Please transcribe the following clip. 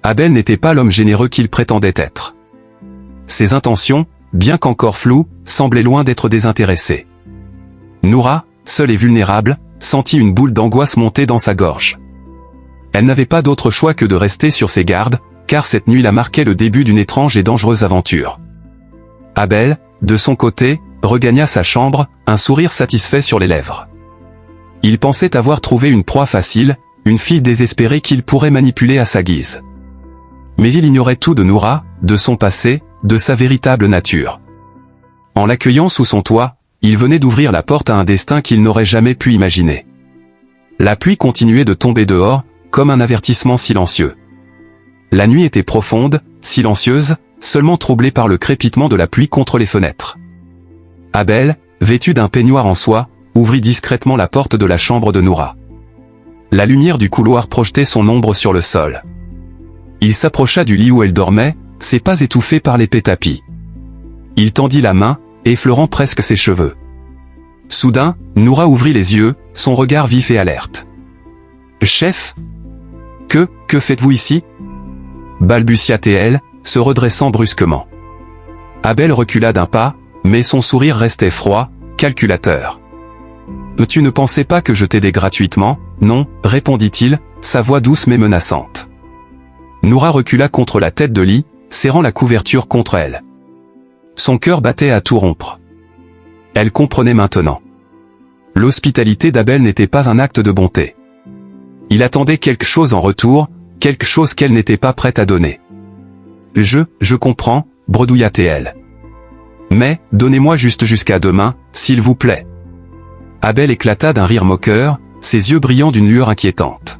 Abel n'était pas l'homme généreux qu'il prétendait être. Ses intentions, bien qu'encore floues, semblaient loin d'être désintéressées. Noura, seule et vulnérable, sentit une boule d'angoisse monter dans sa gorge. Elle n'avait pas d'autre choix que de rester sur ses gardes, car cette nuit-là marquait le début d'une étrange et dangereuse aventure. Abel, de son côté, regagna sa chambre, un sourire satisfait sur les lèvres. Il pensait avoir trouvé une proie facile, une fille désespérée qu'il pourrait manipuler à sa guise. Mais il ignorait tout de Noura, de son passé, de sa véritable nature. En l'accueillant sous son toit, il venait d'ouvrir la porte à un destin qu'il n'aurait jamais pu imaginer. La pluie continuait de tomber dehors, comme un avertissement silencieux. La nuit était profonde, silencieuse, seulement troublée par le crépitement de la pluie contre les fenêtres. Abel, vêtu d'un peignoir en soie, ouvrit discrètement la porte de la chambre de Noura. La lumière du couloir projetait son ombre sur le sol. Il s'approcha du lit où elle dormait, ses pas étouffés par l'épais tapis. Il tendit la main, effleurant presque ses cheveux. Soudain, Noura ouvrit les yeux, son regard vif et alerte. « Chef ? Que faites-vous ici ?» balbutia-t-elle, se redressant brusquement. Abel recula d'un pas, mais son sourire restait froid, calculateur. « Tu ne pensais pas que je t'aidais gratuitement, non ?» répondit-il, sa voix douce mais menaçante. Noura recula contre la tête de lit, serrant la couverture contre elle. Son cœur battait à tout rompre. Elle comprenait maintenant. L'hospitalité d'Abel n'était pas un acte de bonté. Il attendait quelque chose en retour, quelque chose qu'elle n'était pas prête à donner. Je comprends, bredouilla-t-elle. Mais, donnez-moi juste jusqu'à demain, s'il vous plaît. Abel éclata d'un rire moqueur, ses yeux brillant d'une lueur inquiétante.